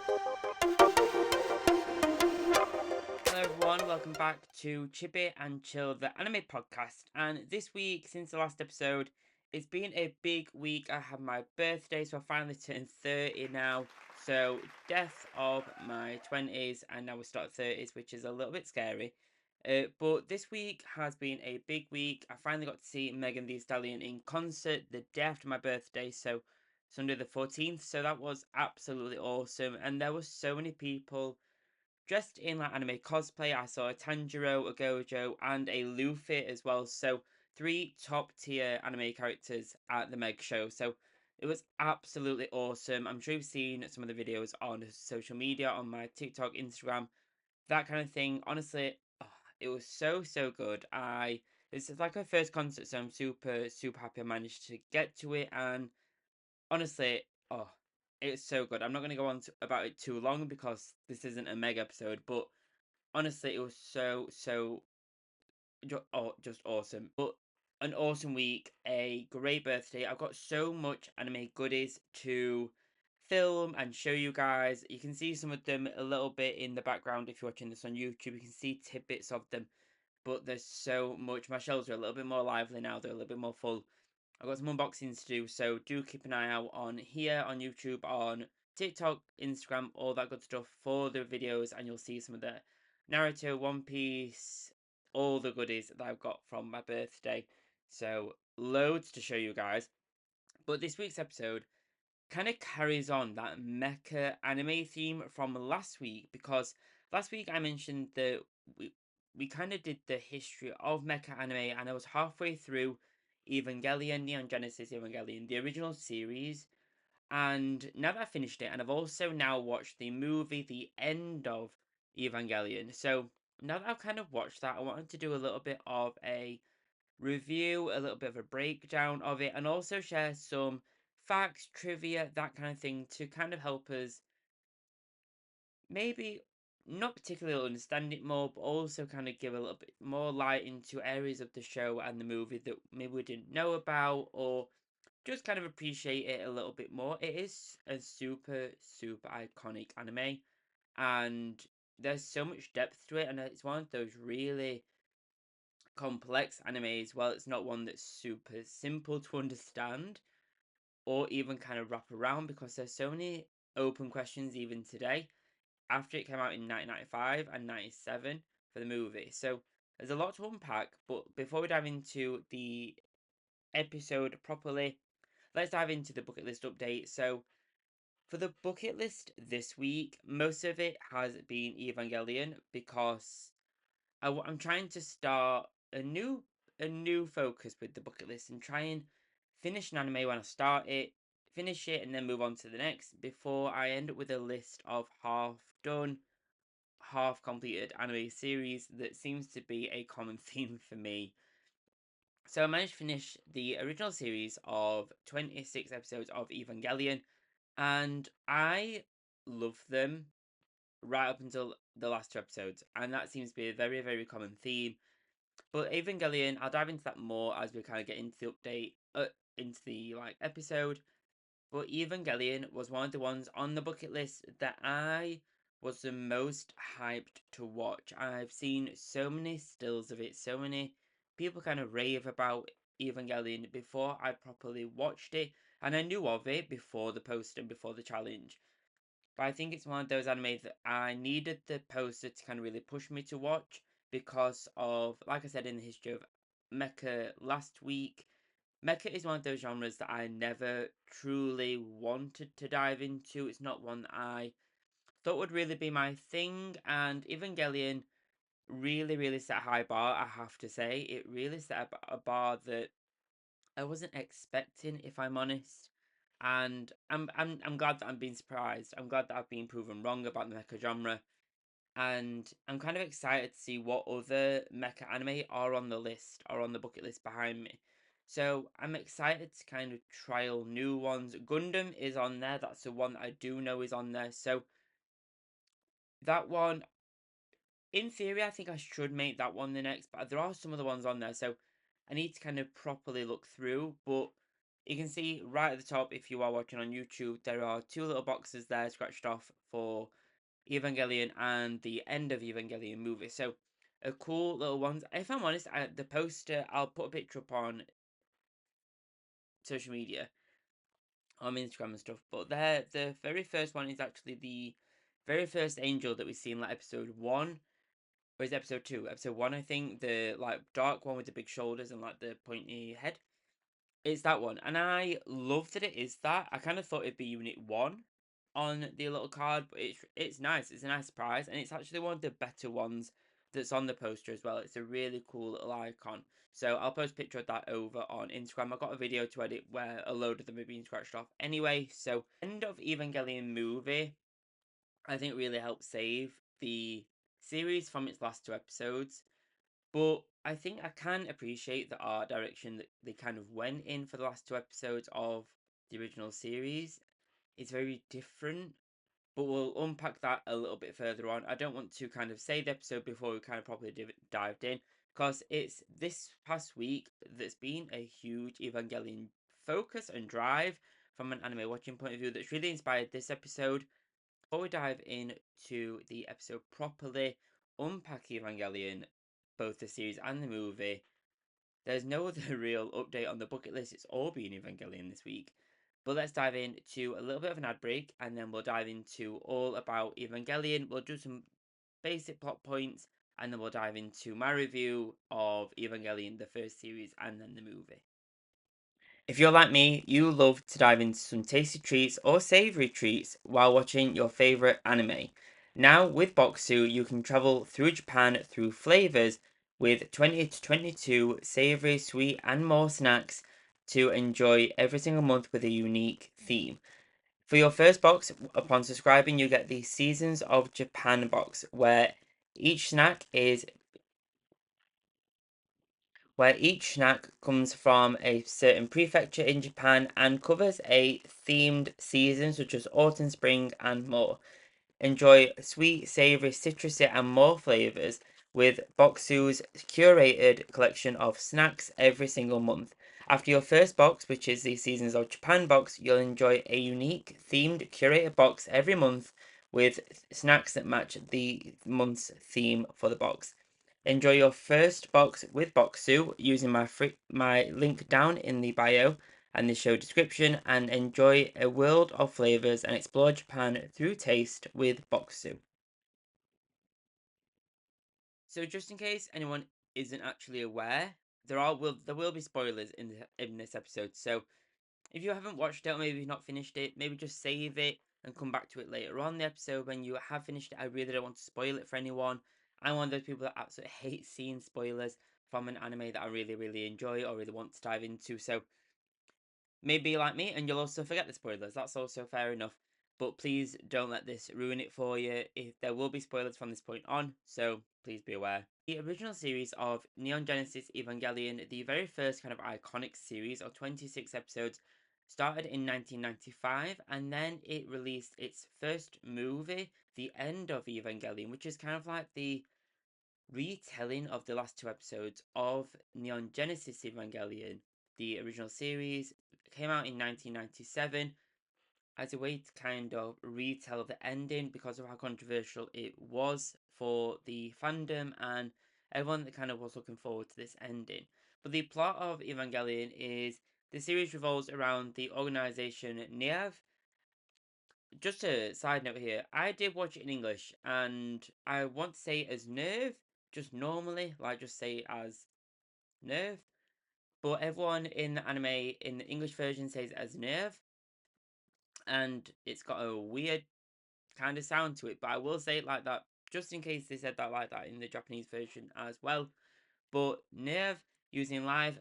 Hello everyone, welcome back to Chibi and Chill, the anime podcast. And this week, since the last episode, it's been a big week. I had my birthday, so I finally turned 30 now. So, death of my 20s, and now we start 30s, which is a little bit scary. But this week has been a big week. I finally got to see Megan Thee Stallion in concert the day after my birthday, so Sunday the 14th. So that was absolutely awesome, and there were so many people dressed in like anime cosplay. I saw a Tanjiro, a Gojo, and a Luffy as well. So three top tier anime characters at the Meg show. So it was absolutely awesome. I'm sure you've seen some of the videos on social media, on my TikTok, Instagram, that kind of thing. Honestly, it was so good. It's like my first concert, so I'm super happy I managed to get to it. And honestly, oh, it's so good. I'm not going to go on about it too long because this isn't a mega episode, but honestly, it was just awesome. But an awesome week, a great birthday. I've got so much anime goodies to film and show you guys. You can see some of them a little bit in the background if you're watching this on YouTube. You can see tidbits of them, but there's so much. My shelves are a little bit more lively now. They're a little bit more full. I've got some unboxings to do, so do keep an eye out on here, on YouTube, on TikTok, Instagram, all that good stuff for the videos, and you'll see some of the Naruto, One Piece, all the goodies that I've got from my birthday. So, loads to show you guys. But this week's episode kind of carries on that mecha anime theme from last week, because last week I mentioned that we kind of did the history of mecha anime, and I was halfway through Evangelion, Neon Genesis Evangelion, the original series. And now that I finished it, and I've also now watched the movie, the end of Evangelion. So now that I've kind of watched that, I wanted to do a little bit of a review, a little bit of a breakdown of it, and also share some facts, trivia, that kind of thing to kind of help us maybe not particularly understand it more, but also kind of give a little bit more light into areas of the show and the movie that maybe we didn't know about, or just kind of appreciate it a little bit more. It is a super iconic anime, and there's so much depth to it, and it's one of those really complex animes. Well, it's not one that's super simple to understand or even kind of wrap around, because there's so many open questions even today after it came out in 1995 and 97 for the movie. So there's a lot to unpack, but before we dive into the episode properly, let's dive into the bucket list update. So for the bucket list this week, most of it has been Evangelion, because I'm trying to start a new focus with the bucket list and try and finish an anime when I start it, finish it, and then move on to the next before I end up with a list of half done, half completed anime series that seems to be a common theme for me. So I managed to finish the original series of 26 episodes of Evangelion, and I love them right up until the last two episodes, and that seems to be a very common theme. But Evangelion, I'll dive into that more as we kind of get into the update, into the like episode. But Evangelion was one of the ones on the bucket list that I was the most hyped to watch. I've seen so many stills of it, so many people kind of rave about Evangelion before I properly watched it, and I knew of it before the poster and before the challenge. But I think it's one of those animes that I needed the poster to kind of really push me to watch, because of, like I said in the history of Mecha last week, Mecha is one of those genres that I never truly wanted to dive into. It's not one that I thought would really be my thing, and Evangelion really set a high bar, I have to say. It really set a bar that I wasn't expecting, if I'm honest. And I'm glad that I'm being surprised. I'm glad that I've been proven wrong about the mecha genre. And I'm kind of excited to see what other mecha anime are on the list, are on the bucket list behind me. So I'm excited to kind of trial new ones. Gundam is on there. That's the one that I do know is on there. So that one, in theory, I think I should make that one the next. But there are some other ones on there. So I need to kind of properly look through. But You can see right at the top, if you are watching on YouTube, there are two little boxes there scratched off for Evangelion and the end of Evangelion movie. So, a cool little ones. If I'm honest, the poster, I'll put a picture up on social media, on Instagram and stuff. But the very first one is actually the very first angel that we see in like episode 1. Or is it episode 2? Episode 1, I think. The like dark one with the big shoulders and like the pointy head. It's that one, and I love that it is that. I kind of thought it'd be Unit 1 on the little card, but it's nice. It's a nice surprise, and it's actually one of the better ones that's on the poster as well. It's a really cool little icon. So I'll post a picture of that over on Instagram. I've got a video to edit where a load of them have been scratched off. Anyway, so end of Evangelion movie, I think really helped save the series from its last 2 episodes. But I think I can appreciate the art direction that they kind of went in for the last 2 episodes of the original series. It's very different, but we'll unpack that a little bit further on. I don't want to kind of say the episode before we kind of properly dived in, because it's this past week that's been a huge Evangelion focus and drive from an anime watching point of view that's really inspired this episode. Before we dive into the episode properly, unpack Evangelion, both the series and the movie, there's no other real update on the bucket list. It's all been Evangelion this week. But let's dive into a little bit of an ad break, and then we'll dive into all about Evangelion. We'll do some basic plot points, and then we'll dive into my review of Evangelion, the first series, and then the movie. If you're like me, you love to dive into some tasty treats or savory treats while watching your favorite anime. Now, with BOKKSU, you can travel through Japan through flavors with 20 to 22 savory, sweet, and more snacks to enjoy every single month with a unique theme. For your first box, upon subscribing, you get the Seasons of Japan box, where each snack comes from a certain prefecture in Japan and covers a themed season such as autumn, spring, and more. Enjoy sweet, savory, citrusy, and more flavors with BOKKSU's curated collection of snacks every single month. After your first box, which is the Seasons of Japan box, you'll enjoy a unique themed curated box every month with snacks that match the month's theme for the box. Enjoy your first box with BOKKSU using my link down in the bio and the show description, and enjoy a world of flavors and explore Japan through taste with BOKKSU. So just in case anyone isn't actually aware, there will be spoilers in this episode. So if you haven't watched it or maybe you've not finished it, maybe just save it and come back to it later on in the episode when you have finished it. I really don't want to spoil it for anyone. I'm one of those people that absolutely hate seeing spoilers from an anime that I really, really enjoy or really want to dive into. So maybe like me and you'll also forget the spoilers. That's also fair enough. But please don't let this ruin it for you. If there will be spoilers from this point on, so please be aware. The original series of Neon Genesis Evangelion, the very first kind of iconic series of 26 episodes, started in 1995, and then it released its first movie, The End of Evangelion, which is kind of like the retelling of the last 2 episodes of Neon Genesis Evangelion. The original series came out in 1997 as a way to kind of retell the ending because of how controversial it was for the fandom and everyone that kind of was looking forward to this ending. But the plot of Evangelion is the series revolves around the organization NEAV. Just a side note here, I did watch it in English and I want to say as Nerve, just normally, like just say as Nerve. But everyone in the anime in the English version says it as Nerve, and it's got a weird kind of sound to it, but I will say it like that just in case they said that like that in the Japanese version as well. But Nerve using large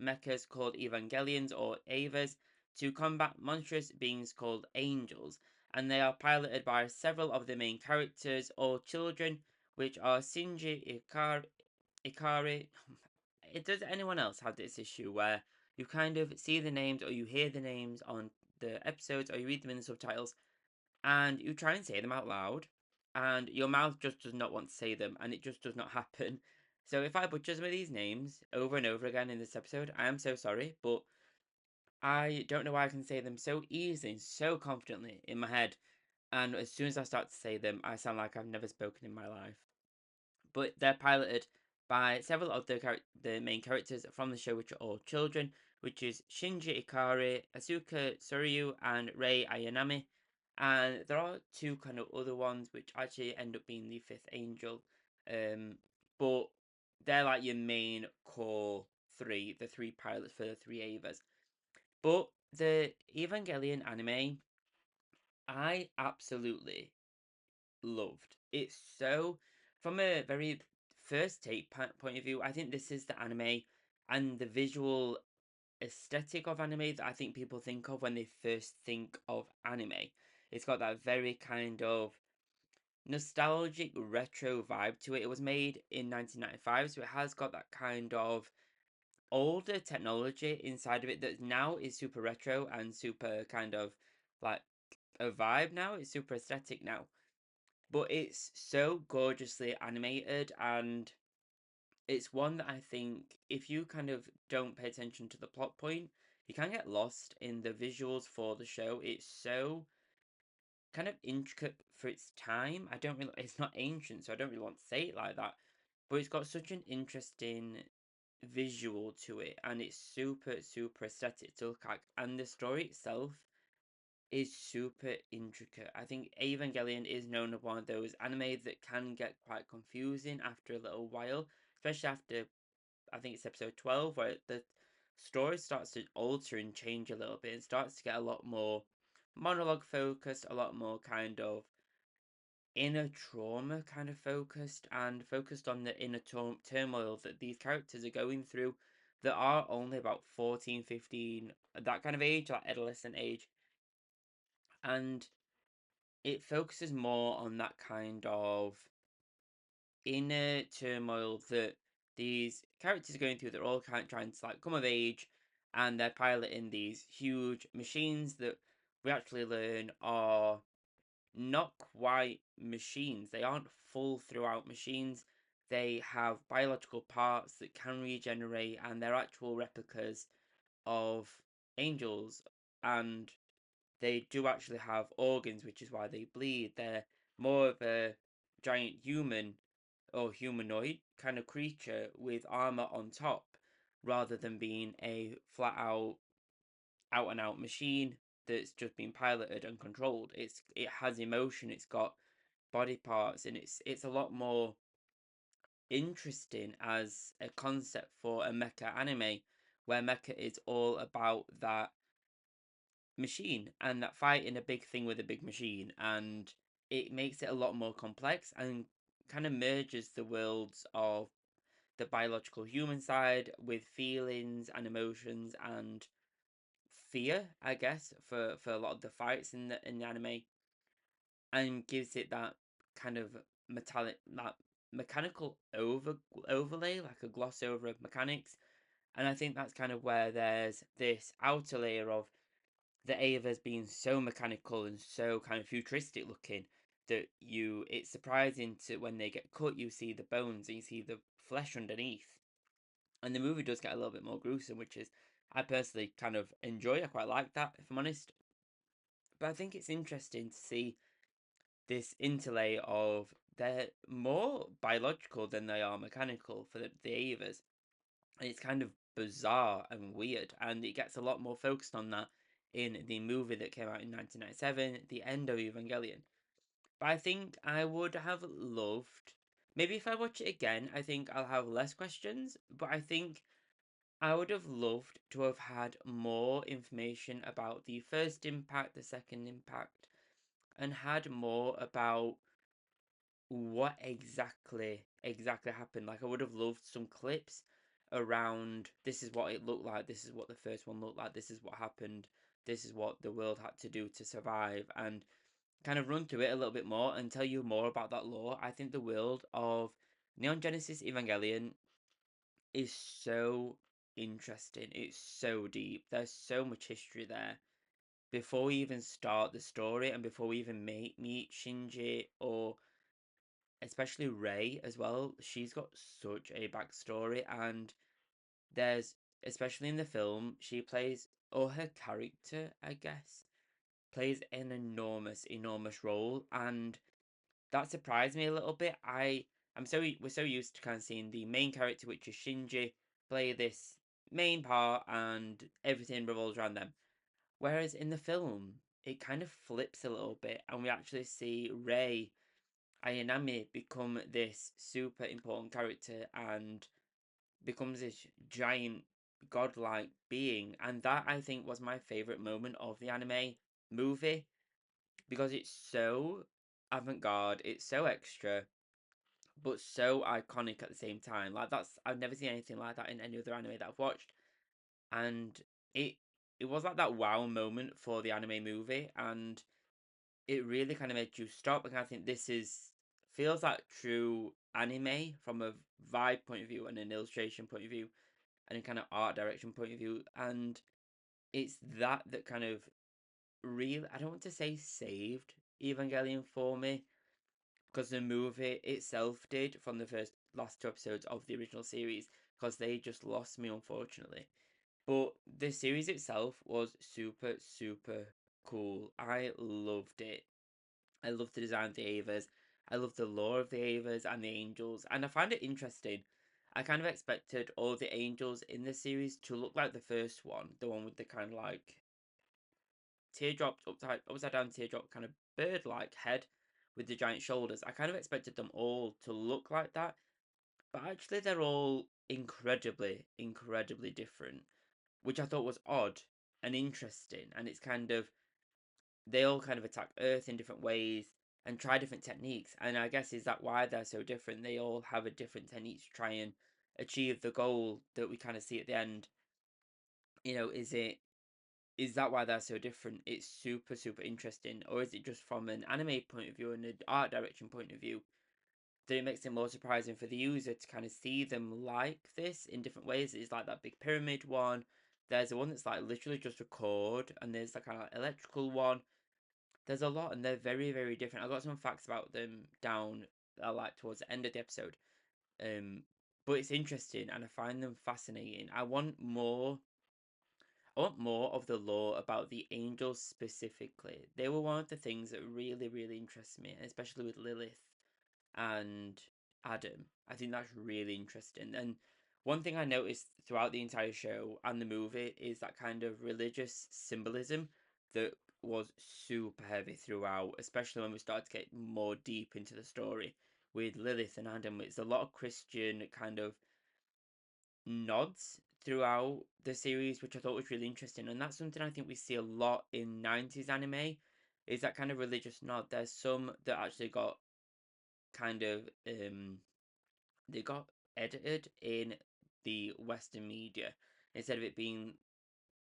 mechas called Evangelions or Avas to combat monstrous beings called angels, and they are piloted by several of the main characters or children, which are Shinji Ikari. Does anyone else have this issue where you kind of see the names or you hear the names on the episodes or you read them in the subtitles and you try and say them out loud, and your mouth just does not want to say them, and it just does not happen. So if I butcher some of these names over and over again in this episode, I am so sorry, but I don't know why I can say them so easily and so confidently in my head. And as soon as I start to say them, I sound like I've never spoken in my life. But they're piloted by several of the main characters from the show, which are all children, which is Shinji Ikari, Asuka Soryu, and Rei Ayanami. And there are two kind of other ones which actually end up being the fifth angel. But they're like your main core three, the three pilots for the three Avas. But the Evangelion anime, I absolutely loved. It's so, from a very first take point of view, I think this is the anime and the visual aesthetic of anime that I think people think of when they first think of anime. It's got that very kind of nostalgic retro vibe to it. It was made in 1995, so it has got that kind of older technology inside of it that now is super retro and super kind of like a vibe now. It's super aesthetic now. But it's so gorgeously animated, and it's one that I think if you kind of don't pay attention to the plot point, you can get lost in the visuals for the show. It's so kind of intricate for its time. I don't really, it's not ancient, so I don't really want to say it like that. But it's got such an interesting visual to it, and it's super, super aesthetic to look at. And the story itself is super intricate. I think Evangelion is known as one of those anime that can get quite confusing after a little while, especially after I think it's episode 12 where the story starts to alter and change a little bit and starts to get a lot more monologue focused, a lot more kind of inner trauma kind of focused and focused on the inner turmoil that these characters are going through that are only about 14, 15, that kind of age, like adolescent age. And it focuses more on that kind of inner turmoil that these characters are going through. They're all kind of trying to like come of age, and they're piloting these huge machines that we actually learn are not quite machines. They aren't full throughout machines. They have biological parts that can regenerate, and they're actual replicas of angels, and they do actually have organs, which is why they bleed. They're more of a giant human or humanoid kind of creature with armor on top, rather than being a flat out and out machine that's just being piloted and controlled. It has emotion, it's got body parts, and it's a lot more interesting as a concept for a mecha anime, where mecha is all about that machine and that fighting a big thing with a big machine, and it makes it a lot more complex and kind of merges the worlds of the biological human side with feelings and emotions and fear, I guess, for a lot of the fights in the anime, and gives it that kind of metallic, that mechanical overlay, like a gloss over of mechanics. And I think that's kind of where there's this outer layer of the Avas being so mechanical and so kind of futuristic looking that it's surprising to when they get cut, you see the bones and you see the flesh underneath. And the movie does get a little bit more gruesome, which is I personally kind of enjoy. I quite like that, if I'm honest. But I think it's interesting to see this interlay of they're more biological than they are mechanical for the Avas. And it's kind of bizarre and weird, and it gets a lot more focused on that in the movie that came out in 1997, The End of Evangelion. But I think I would have loved, maybe if I watch it again, I think I'll have less questions, but I think I would have loved to have had more information about the first impact, the second impact, and had more about what exactly happened. Like I would have loved some clips around this is what it looked like, this is what the first one looked like, this is what happened, this is what the world had to do to survive, and kind of run through it a little bit more and tell you more about that lore. I think the world of Neon Genesis Evangelion is so interesting. It's so deep. There's so much history there. Before we even start the story and before we even meet Shinji or especially Rei as well, she's got such a backstory, and there's especially in the film, she plays or her character, I guess, plays an enormous role, and that surprised me a little bit. We're so used to kind of seeing the main character, which is Shinji, play this main part, and everything revolves around them. Whereas in the film, it kind of flips a little bit, and we actually see Rei Ayanami become this super important character and becomes this giant godlike being. And that, I think, was my favorite moment of the anime movie, because it's so avant-garde, it's so extra, but so iconic at the same time. Like, I've never seen anything like that in any other anime that I've watched, and it it was like that wow moment for the anime movie, and it really kind of made you stop and I think this is feels like true anime from a vibe point of view and an illustration point of view and a kind of art direction point of view, and it's that kind of really, I don't want to say saved Evangelion for me, because the movie itself did from the last two episodes of the original series, because they just lost me, unfortunately. But the series itself was super cool. I loved it. I loved the design of the Avas. I loved the lore of the Avas and the angels, and I find it interesting. I kind of expected all the angels in the series to look like the first one, the one with the kind of like teardrop upside down teardrop kind of bird like head with the giant shoulders. I kind of expected them all to look like that, but actually they're all incredibly different, which I thought was odd and interesting. And it's kind of, they all kind of attack Earth in different ways and try different techniques. And I guess, is that why they're so different? They all have a different technique to try and achieve the goal that we kind of see at the end. Is that why they're so different? It's super interesting. Or is it just from an anime point of view and an art direction point of view that it makes it more surprising for the user to kind of see them like this in different ways? It's like that big pyramid one. There's a one that's like literally just a cord, and there's like kind of electrical one. There's a lot, and they're very different. I got some facts about them down, like towards the end of the episode. Um, but it's interesting, and I find them fascinating. I want more of the lore about the angels specifically. They were one of the things that really interests me, especially with Lilith and Adam. I think that's really interesting. And one thing I noticed throughout the entire show and the movie is that kind of religious symbolism that was super heavy throughout, especially when we started to get more deep into the story with Lilith and Adam. It's a lot of Christian kind of nods throughout the series, which I thought was really interesting. And that's something I think we see a lot in 90s anime, is that kind of religious nod. There's some that actually got kind of they got edited in the Western media instead of it being,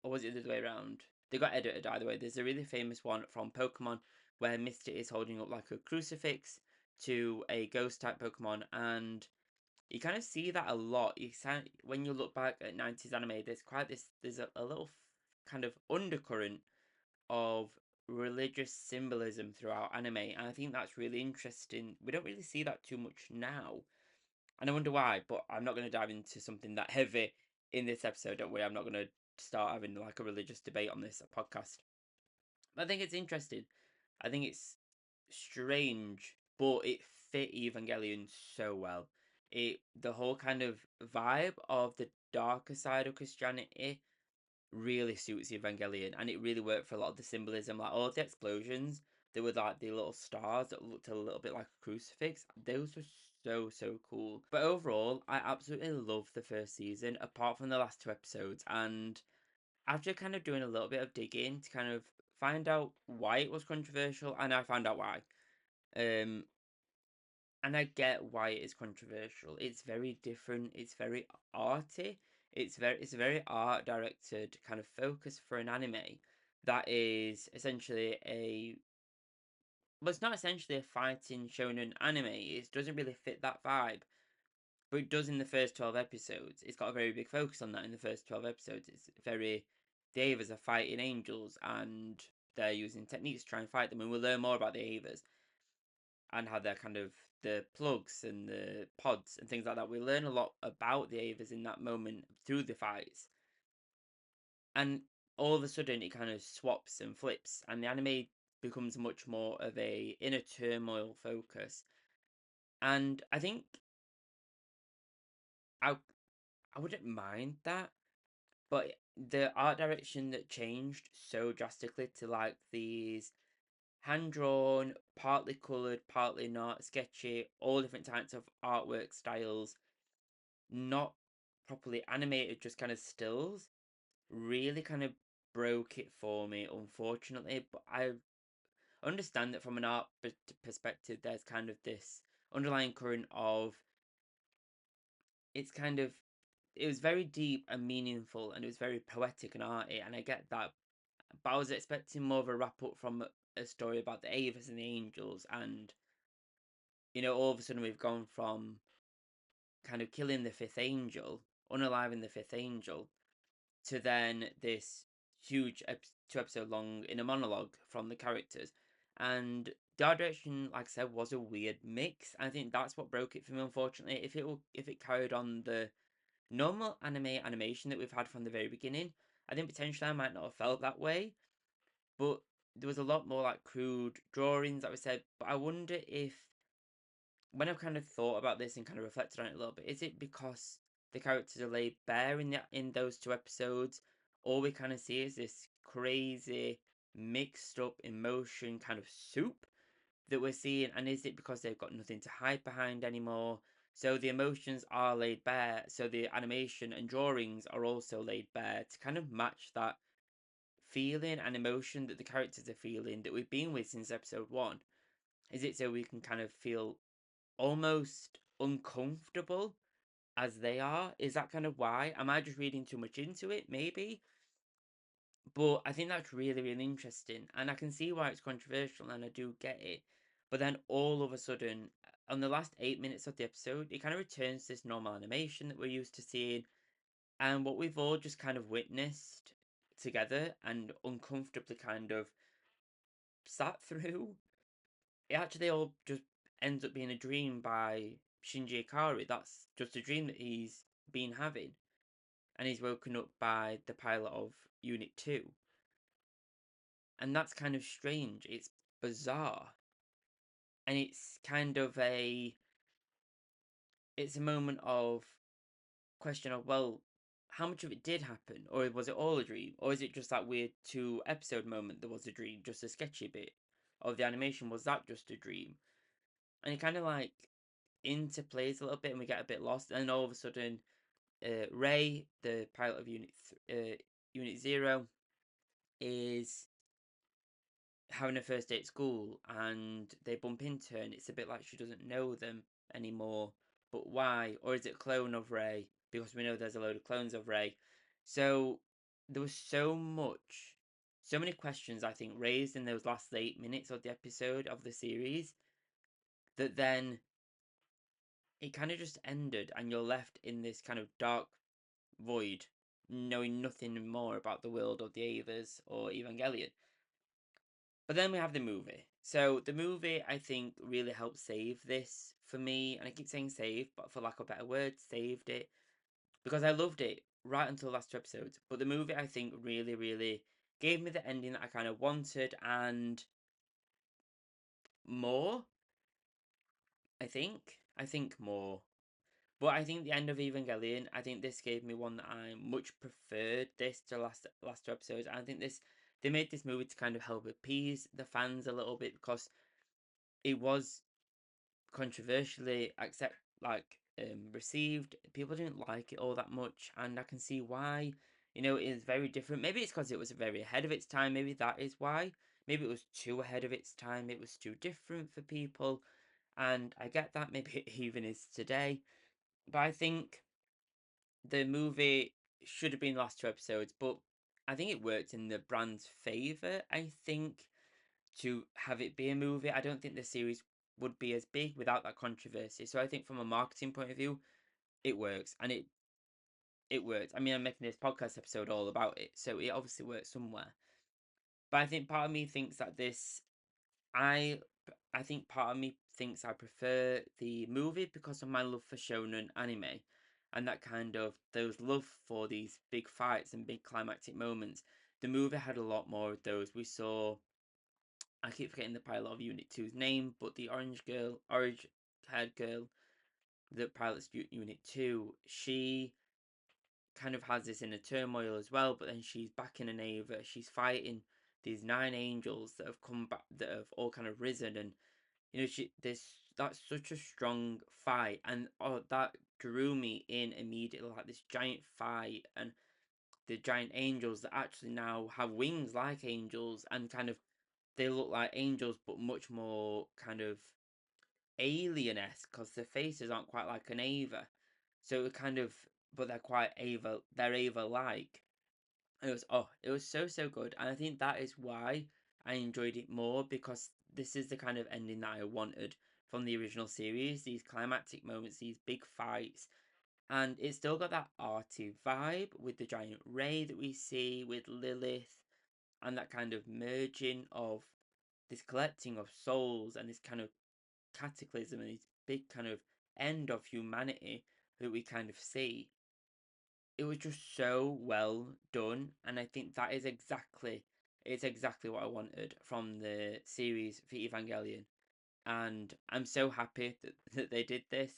or was it the other way around? They got edited either way. There's a really famous one from Pokemon where Misty is holding up like a crucifix to a ghost type Pokemon, and you kind of see that a lot. When you look back at 90s anime, there's a little kind of undercurrent of religious symbolism throughout anime, and I think that's really interesting. We don't really see that too much now, and I wonder why, but I'm not going to dive into something that heavy in this episode. Don't worry, I'm not going to start having like a religious debate on this podcast. But I think it's interesting. I think it's strange, but it fit Evangelion so well. The whole kind of vibe of the darker side of Christianity really suits Evangelion, and it really worked for a lot of the symbolism, like all of the explosions. There were like the little stars that looked a little bit like a crucifix. Those were so cool. But overall, I absolutely loved the first season, apart from the last two episodes. And after kind of doing a little bit of digging to kind of find out why it was controversial, and I found out why. Um, and I get why it is controversial. It's very different. It's very arty. It's a very art directed kind of focus for an anime that is essentially a, well, it's not essentially a fighting shonen anime. It doesn't really fit that vibe, but it does in the first 12 episodes. It's got a very big focus on that in the first 12 episodes. It's very, the Avas are fighting angels and they're using techniques to try and fight them, and we'll learn more about the Avas and how they're kind of the plugs and the pods and things like that. We learn a lot about the Avas in that moment through the fights. And all of a sudden it kind of swaps and flips, and the anime becomes much more of a inner turmoil focus. And I think I I wouldn't mind that, but the art direction that changed so drastically to like these hand drawn, partly coloured, partly not, sketchy, all different types of artwork styles, not properly animated, just kind of stills, really kind of broke it for me, unfortunately. But I understand that from an art perspective, there's kind of this underlying current of it's kind of it was very deep and meaningful, and it was very poetic and arty, and I get that. But I was expecting more of a wrap up from a story about the Avas and the Angels, and all of a sudden we've gone from kind of killing the fifth angel, unaliving the fifth angel, to then this huge 2 episode long in a monologue from the characters. And the art direction, like I said, was a weird mix. I think that's what broke it for me, unfortunately. If it carried on the normal animation that we've had from the very beginning, I think potentially I might not have felt that way. But there was a lot more like crude drawings, like we said. But I wonder if when I've kind of thought about this and kind of reflected on it a little bit, is it because the characters are laid bare in those 2 episodes? All we kind of see is this crazy, mixed up emotion kind of soup that we're seeing, and is it because they've got nothing to hide behind anymore? So the emotions are laid bare, so the animation and drawings are also laid bare to kind of match that feeling and emotion that the characters are feeling that we've been with since episode 1. Is it so we can kind of feel almost uncomfortable as they are? Is that kind of why? Am I just reading too much into it? Maybe. But I think that's really, really interesting. And I can see why it's controversial, and I do get it. But then all of a sudden, on the last 8 minutes of the episode, it kind of returns to this normal animation that we're used to seeing. And what we've all just kind of witnessed together and uncomfortably kind of sat through, it actually all just ends up being a dream by Shinji Ikari. That's just a dream that he's been having. And he's woken up by the pilot of Unit 2. And that's kind of strange. It's bizarre. And it's kind of it's a moment of question of, well, how much of it did happen? Or was it all a dream? Or is it just that weird 2 episode moment that was a dream? Just a sketchy bit of the animation? Was that just a dream? And it kind of like interplays a little bit, and we get a bit lost. And then all of a sudden, Ray, the pilot of Unit 0, is having a first day at school, and they bump into her, and it's a bit like she doesn't know them anymore. But why? Or is it a clone of Ray? Because we know there's a load of clones of Ray. So there was so many questions, I think, raised in those last 8 minutes of the episode of the series, that then it kind of just ended, and you're left in this kind of dark void, knowing nothing more about the world of the Avas or Evangelion. But then we have the movie. So the movie, I think, really helped save this for me. And I keep saying save, but for lack of a better word, saved it. Because I loved it right until the last 2 episodes. But the movie, I think, really, really gave me the ending that I kind of wanted, and more, I think. I think more. But I think the end of Evangelion, I think this gave me one that I much preferred this to last 2 episodes. And I think they made this movie to kind of help appease the fans a little bit, because it was controversially received. People didn't like it all that much, and I can see why. It is very different. Maybe it's because it was very ahead of its time. Maybe that is why. Maybe it was too ahead of its time. It was too different for people, and I get that. Maybe it even is today. But I think the movie should have been the last 2 episodes, but I think it worked in the brand's favour. I think to have it be a movie, I don't think the series would be as big without that controversy. So I think from a marketing point of view, it works, and it works. I mean, I'm making this podcast episode all about it, so it obviously works somewhere. But I think part of me thinks that I I think part of me thinks I prefer the movie because of my love for shonen anime, and that kind of those love for these big fights and big climactic moments. the movie had a lot more of those. We saw, I keep forgetting the pilot of Unit 2's name, but the orange haired girl that pilots Unit 2, she kind of has this inner turmoil as well, but then she's back in a Ava. She's fighting these 9 angels that have come back, that have all kind of risen, and that's such a strong fight, and that drew me in immediately, like this giant fight, and the giant angels that actually now have wings like angels, and kind of they look like angels, but much more kind of alien-esque because their faces aren't quite like an Ava. So it kind of, but they're quite Ava. They're Ava-like. It was so good, and I think that is why I enjoyed it more, because this is the kind of ending that I wanted from the original series. These climactic moments, these big fights, and it's still got that arty vibe with the giant ray that we see with Lilith, and that kind of merging of this collecting of souls and this kind of cataclysm and this big kind of end of humanity that we kind of see. It was just so well done, and I think that is exactly what I wanted from the series for Evangelion. And I'm so happy that they did this.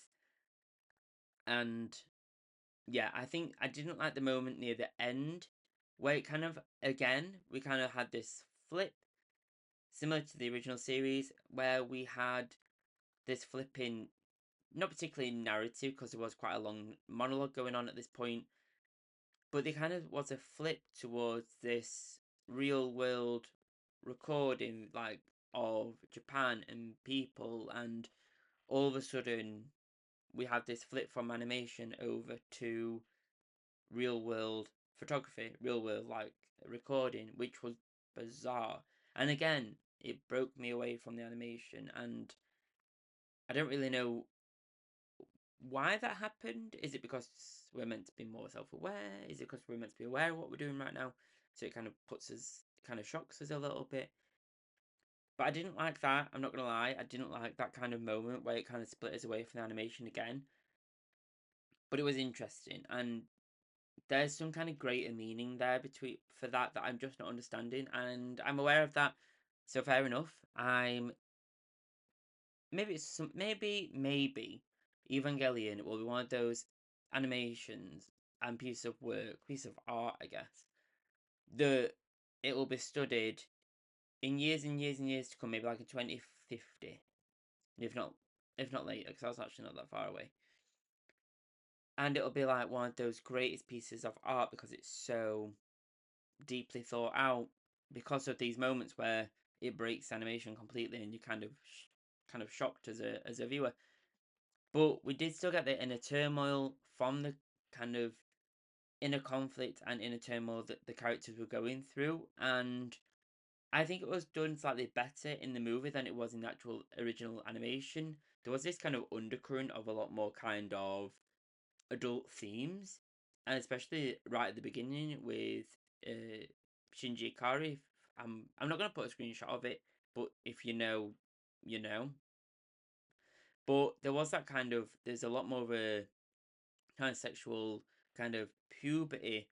And yeah, I think I didn't like the moment near the end where it kind of, again, we kind of had this flip similar to the original series where we had this flipping, not particularly narrative because there was quite a long monologue going on at this point, but there kind of was a flip towards this real world recording, like, of Japan and people, and all of a sudden we have this flip from animation over to real world photography, real world like recording, which was bizarre. And again, it broke me away from the animation, and I don't really know why that happened. Is it because we're meant to be more self-aware? Is it because we're meant to be aware of what we're doing right now? So it kind of kind of shocks us a little bit. But I didn't like that. I'm not gonna lie. I didn't like that kind of moment where it kind of split us away from the animation again. But it was interesting, and there's some kind of greater meaning there between for that I'm just not understanding, and I'm aware of that. So fair enough. I'm maybe it's some maybe Evangelion will be one of those animations and piece of art, I guess, that it will be studied in years and years and years to come, maybe like in 2050, if not later, because I was actually not that far away. And it'll be like one of those greatest pieces of art because it's so deeply thought out, because of these moments where it breaks animation completely and you're kind of shocked as a viewer. But we did still get the inner turmoil from the kind of inner conflict and inner turmoil that the characters were going through, and I think it was done slightly better in the movie than it was in the actual original animation. There was this kind of undercurrent of a lot more kind of adult themes, and especially right at the beginning with Shinji Ikari. I'm not gonna put a screenshot of it, but if you know, you know. But there was that kind of, there's a lot more of a kind of sexual kind of puberty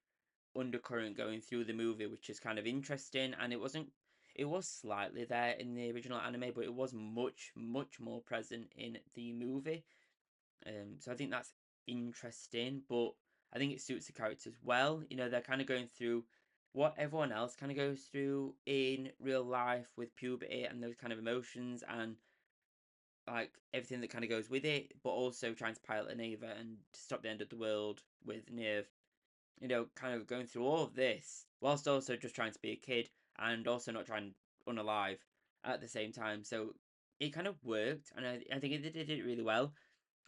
undercurrent going through the movie, which is kind of interesting. And it was slightly there in the original anime, but it was much more present in the movie. So I think that's interesting, but I think it suits the characters well. You know, they're kind of going through what everyone else kind of goes through in real life with puberty and those kind of emotions, and like everything that kind of goes with it, but also trying to pilot an Ava and stop the end of the world with Niv. You know, kind of going through all of this whilst also just trying to be a kid and also not trying unalive at the same time. So it kind of worked, and I think it did it really well.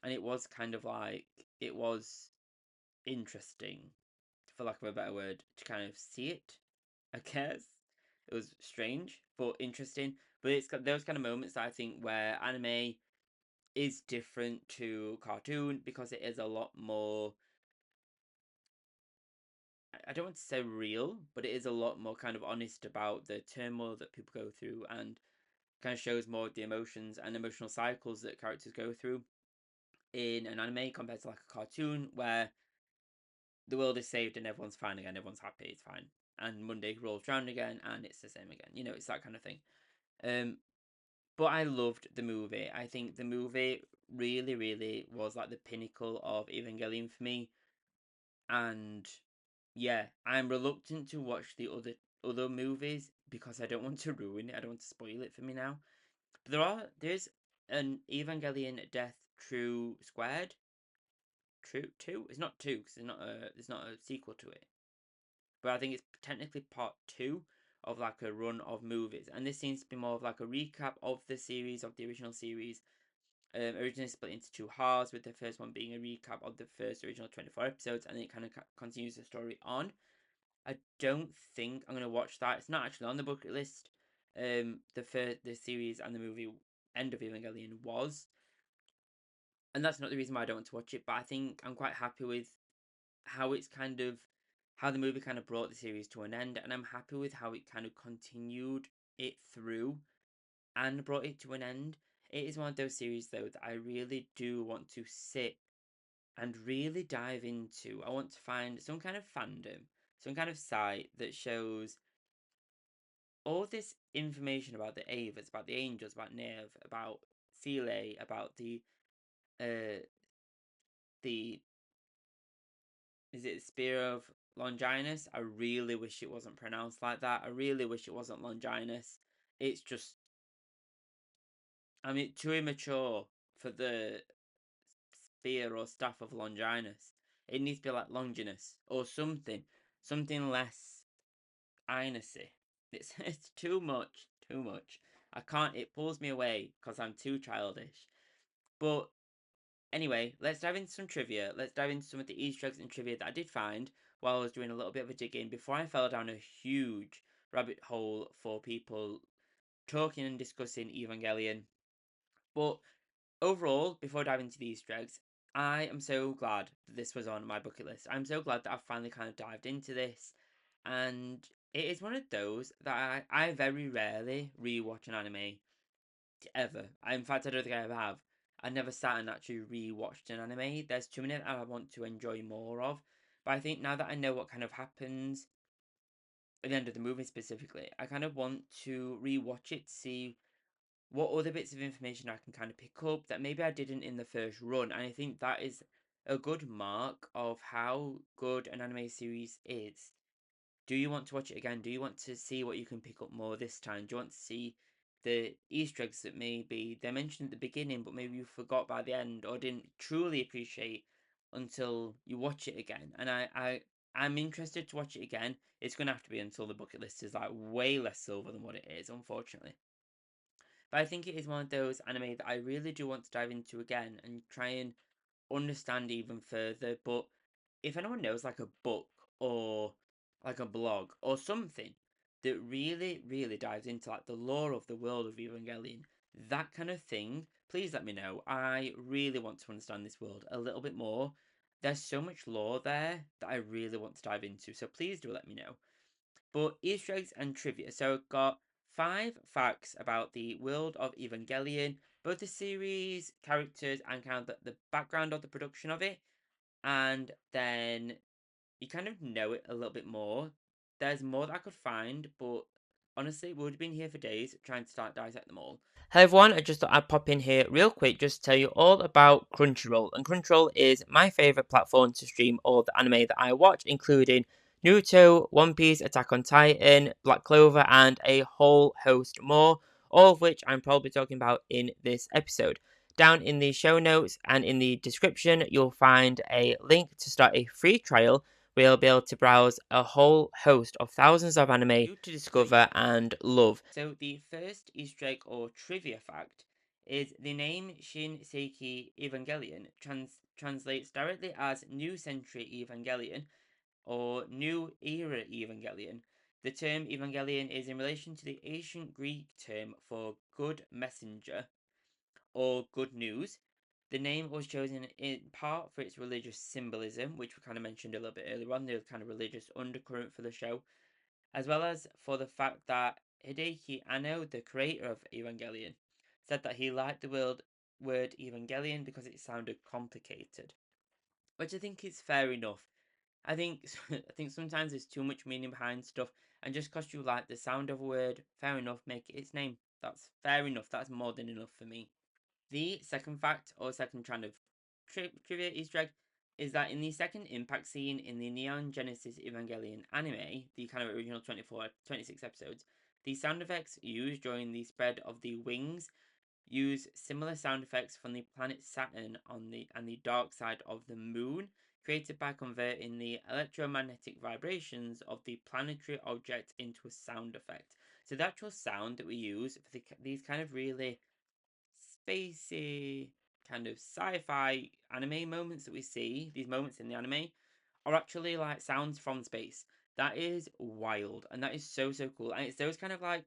And it was kind of like, it was interesting, for lack of a better word, to kind of see it, I guess. It was strange but interesting. But it's got those kind of moments that I think where anime is different to cartoon, because it is a lot more, I don't want to say real, but it is a lot more kind of honest about the turmoil that people go through, and kind of shows more of the emotions and emotional cycles that characters go through in an anime compared to like a cartoon where the world is saved and everyone's fine again, everyone's happy, it's fine. and Monday rolls around again, and it's the same again. You know, it's that kind of thing. But I loved the movie. I think the movie really, really was like the pinnacle of Evangelion for me. And yeah, I'm reluctant to watch the other movies because I don't want to ruin it. I don't want to spoil it for me now. But there's an Evangelion Death True Squared. True two? It's not two because there's not a sequel to it. But I think it's technically part two of like a run of movies, and this seems to be more of like a recap of the series, of the original series. Originally split into two halves, with the first one being a recap of the first original 24 episodes, and then it kind of continues the story on. I don't think I'm gonna watch that. It's not actually on the bucket list. The series and the movie End of Evangelion was, and that's not the reason why I don't want to watch it. But I think I'm quite happy with how it's kind of how the movie kind of brought the series to an end, and I'm happy with how it kind of continued it through and brought it to an end. It is one of those series though that I really do want to sit and really dive into. I want to find some kind of fandom, some kind of site that shows all this information about the Avas, about the Angels, about Nev, about Philae, about uh the is it Spear of Longinus? I really wish it wasn't pronounced like that. I really wish it wasn't Longinus. It's just, I mean, too immature for the spear or staff of Longinus. It needs to be like Longinus or something, something less Inusy. It's too much, too much. I can't. It pulls me away because I'm too childish. But anyway, let's dive into some trivia. Let's dive into some of the Easter eggs and trivia that I did find while I was doing a little bit of a digging before I fell down a huge rabbit hole for people talking and discussing Evangelion. But overall, before diving into the Easter eggs, I am so glad that this was on my bucket list. I'm so glad that I've finally kind of dived into this. And it is one of those that I very rarely rewatch an anime ever. In fact, I don't think I ever have. I never sat and actually rewatched an anime. There's too many that I want to enjoy more of. But I think now that I know what kind of happens at the end of the movie specifically, I kind of want to rewatch it to see what other bits of information I can kind of pick up that maybe I didn't in the first run. And I think that is a good mark of how good an anime series is. Do you want to watch it again? Do you want to see what you can pick up more this time? Do you want to see the Easter eggs that maybe they mentioned at the beginning, but maybe you forgot by the end or didn't truly appreciate until you watch it again? And I'm interested to watch it again. It's gonna have to be until the bucket list is like way less silver than what it is, unfortunately. But I think it is one of those anime that I really do want to dive into again and try and understand even further. But if anyone knows like a book or like a blog or something that really, really dives into like the lore of the world of Evangelion, that kind of thing, please let me know. I really want to understand this world a little bit more. There's so much lore there that I really want to dive into, so please do let me know. But Easter eggs and trivia. So I've got 5 facts about the world of Evangelion, both the series, characters, and kind of the background of the production of it. And then you kind of know it a little bit more. There's more that I could find, but honestly, we would have been here for days trying to start dissect them all. Hello everyone, I just thought I'd pop in here real quick just to tell you all about Crunchyroll. And Crunchyroll is my favourite platform to stream all the anime that I watch, including Naruto, One Piece, Attack on Titan, Black Clover, and a whole host more, all of which I'm probably talking about in this episode. Down in the show notes and in the description, you'll find a link to start a free trial where you'll be able to browse a whole host of thousands of anime to discover and love. So the first Easter egg or trivia fact is the name Shin Seiki Evangelion translates directly as New Century Evangelion or New Era Evangelion. The term Evangelion is in relation to the ancient Greek term for good messenger or good news. The name was chosen in part for its religious symbolism, which we kind of mentioned a little bit earlier on, the kind of religious undercurrent for the show, as well as for the fact that Hideaki Anno, the creator of Evangelion, said that he liked the word Evangelion because it sounded complicated, which I think is fair enough. I think I think sometimes there's too much meaning behind stuff, and just because you like the sound of a word, fair enough, make it its name. That's fair enough. That's more than enough for me. The second fact, or second kind of trivia Easter egg, is that in the second impact scene in the Neon Genesis Evangelion anime, the kind of original 26 episodes, the sound effects used during the spread of the wings use similar sound effects from the planet Saturn on the and the dark side of the moon, created by converting the electromagnetic vibrations of the planetary object into a sound effect. So the actual sound that we use for these kind of really spacey, kind of sci-fi anime moments that we see, these moments in the anime, are actually like sounds from space. That is wild, and that is so cool. And it's those kind of like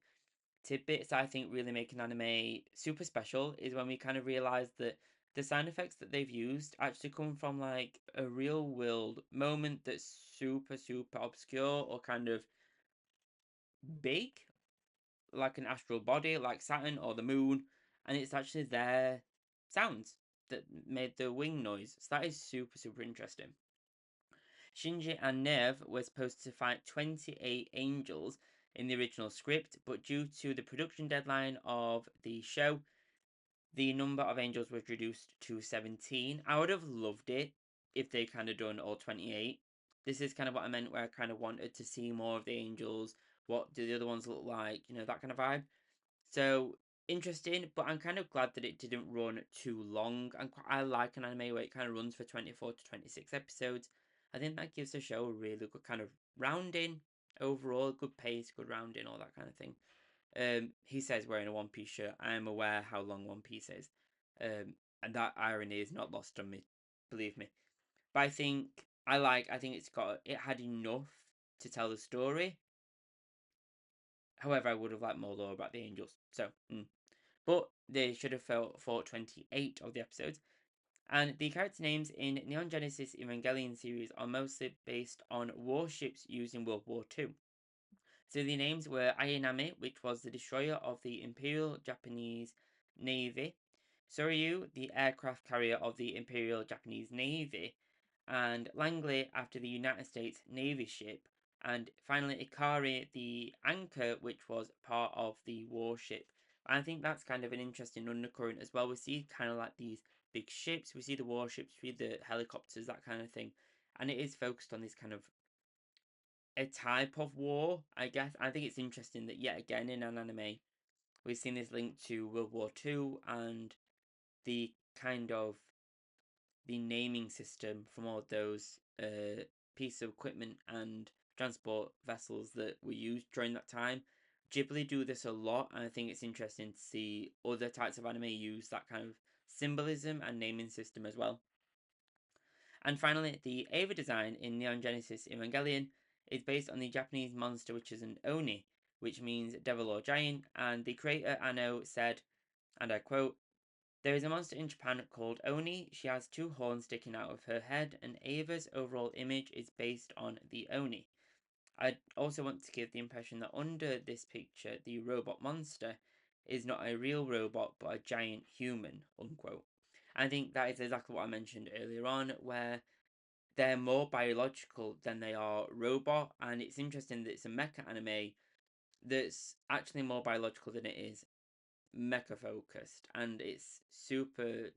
tidbits I think really make an anime super special is when we kind of realize that the sound effects that they've used actually come from like a real world moment that's super obscure or kind of big, like an astral body like Saturn or the moon, and it's actually their sounds that made the wing noise. So that is super interesting. Shinji and Neve were supposed to fight 28 angels in the original script, but due to the production deadline of the show, the number of angels was reduced to 17. I would have loved it if they kind of done all 28. This is kind of what I meant, where I kind of wanted to see more of the angels. What do the other ones look like? You know, that kind of vibe. So interesting, but I'm kind of glad that it didn't run too long. And I like an anime where it kind of runs for 24 to 26 episodes. I think that gives the show a really good kind of rounding overall, good pace, good rounding, all that kind of thing. He says wearing a One Piece shirt. I am aware how long One Piece is, and that irony is not lost on me. Believe me. But I think it had enough to tell the story. However, I would have liked more lore about the angels. So, but they should have fought 28 of the episodes. And the character names in Neon Genesis Evangelion series are mostly based on warships used in World War II. So the names were Ayanami, which was the destroyer of the Imperial Japanese Navy, Soryu, the aircraft carrier of the Imperial Japanese Navy, and Langley after the United States Navy ship, and finally Ikari, the anchor, which was part of the warship. And I think that's kind of an interesting undercurrent as well. We see kind of like these big ships, we see the warships, we see the helicopters, that kind of thing, and it is focused on this kind of a type of war, I guess. I think it's interesting that yet again in an anime, we've seen this link to World War II and the kind of the naming system from all those pieces of equipment and transport vessels that were used during that time. Ghibli do this a lot, and I think it's interesting to see other types of anime use that kind of symbolism and naming system as well. And finally, the Eva design in Neon Genesis Evangelion is based on the Japanese monster which is an Oni, which means devil or giant, and the creator Anno said, and I quote, "There is a monster in Japan called Oni. She has two horns sticking out of her head, and Ava's overall image is based on the Oni. I also want to give the impression that under this picture, the robot monster is not a real robot but a giant human," unquote. I think that is exactly what I mentioned earlier on, where they're more biological than they are robot, and it's interesting that it's a mecha anime that's actually more biological than it is mecha focused, and it's super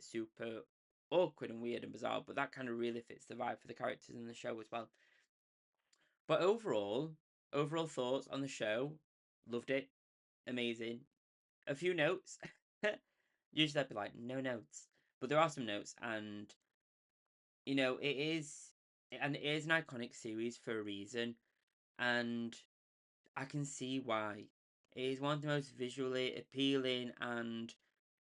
awkward and weird and bizarre, but that kind of really fits the vibe for the characters in the show as well. But overall thoughts on the show, loved it, amazing. A few notes. Usually I'd be like, no notes, but there are some notes, and it is an iconic series for a reason, and I can see why. It is one of the most visually appealing and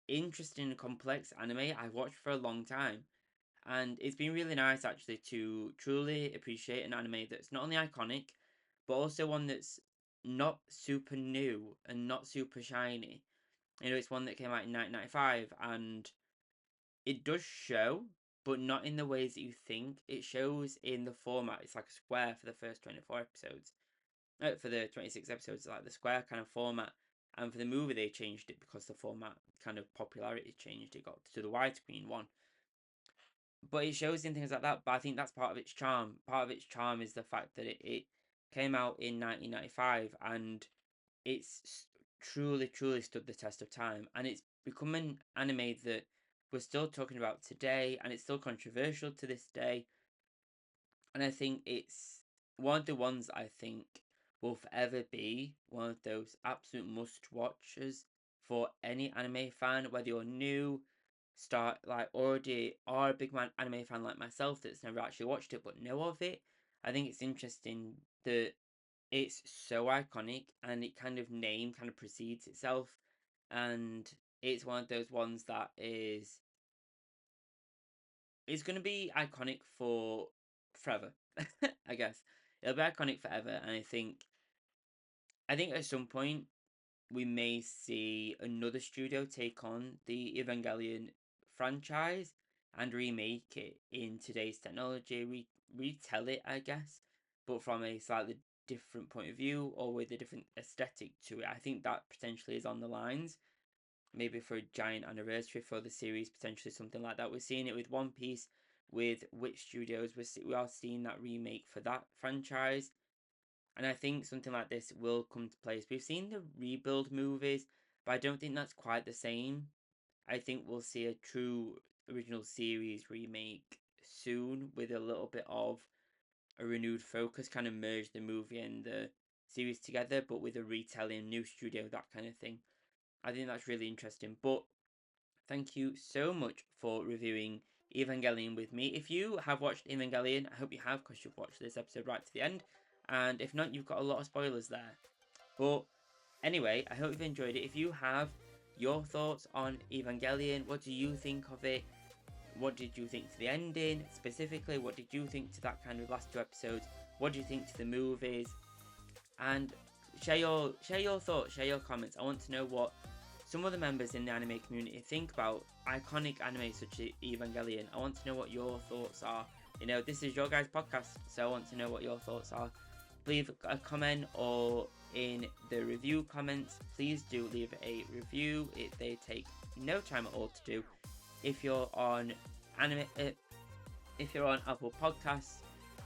interesting and complex anime I've watched for a long time. And it's been really nice actually to truly appreciate an anime that's not only iconic, but also one that's not super new and not super shiny. It's one that came out in 1995, and it does show, but not in the ways that you think. It shows in the format. It's like a square for the first 24 episodes. For the 26 episodes, like the square kind of format. And for the movie, they changed it because the format kind of popularity changed. It got to the widescreen one. but it shows in things like that. But I think that's part of its charm. Part of its charm is the fact that it came out in 1995, and it's truly stood the test of time, and it's become an anime that we're still talking about today, and it's still controversial to this day. And I think it's one of the ones I think will forever be one of those absolute must watches for any anime fan, whether you're new, start like already are a big anime fan like myself that's never actually watched it but know of it. I think it's interesting that it's so iconic, and it kind of precedes itself, and it's one of those ones that is going to be iconic for forever. I guess it'll be iconic forever, and I think at some point we may see another studio take on the Evangelion franchise and remake it in today's technology, retell it, I guess, but from a slightly different point of view or with a different aesthetic to it. I think that potentially is on the lines. Maybe for a giant anniversary for the series, potentially something like that. We're seeing it with One Piece, with Witch Studios. We are seeing that remake for that franchise. And I think something like this will come to place. We've seen the rebuild movies, but I don't think that's quite the same. I think we'll see a true original series remake soon with a little bit of a renewed focus, kind of merge the movie and the series together, but with a retelling, new studio, that kind of thing. I think that's really interesting. But thank you so much for reviewing Evangelion with me. If you have watched Evangelion, I hope you have, because you've watched this episode right to the end. And if not, you've got a lot of spoilers there. But anyway, I hope you've enjoyed it. If you have your thoughts on Evangelion, what do you think of it? What did you think to the ending? Specifically, what did you think to that kind of last two episodes? What do you think to the movies? And share your thoughts, share your comments. I want to know what some of the members in the anime community think about iconic anime such as Evangelion. I want to know what your thoughts are. You know, this is your guys' podcast, so I want to know what your thoughts are. Leave a comment, or in the review comments, please do leave a review. They take no time at all to do. If you're on Apple Podcasts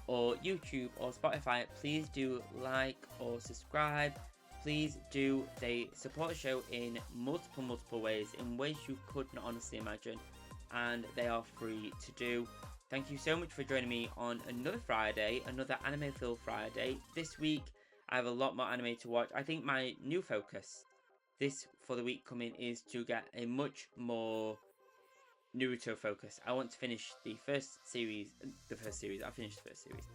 or YouTube or Spotify, please do like or subscribe. Please do. They support the show in multiple ways, in ways you could not honestly imagine, and they are free to do. Thank you so much for joining me on another Friday, another Anime Filled Friday. This week, I have a lot more anime to watch. I think my new focus for the week coming is to get a much more Naruto focus. I want to finish the first series. I finished the first series.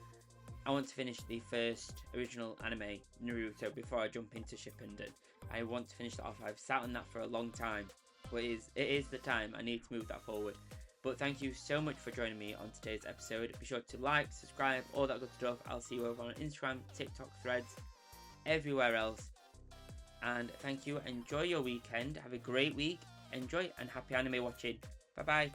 I want to finish the first original anime, Naruto, before I jump into Shippuden. I want to finish that off. I've sat on that for a long time, but it is the time. I need to move that forward. But thank you so much for joining me on today's episode. Be sure to like, subscribe, all that good stuff. I'll see you over on Instagram, TikTok, Threads, everywhere else. And thank you. Enjoy your weekend. Have a great week. Enjoy, and happy anime watching. Bye bye.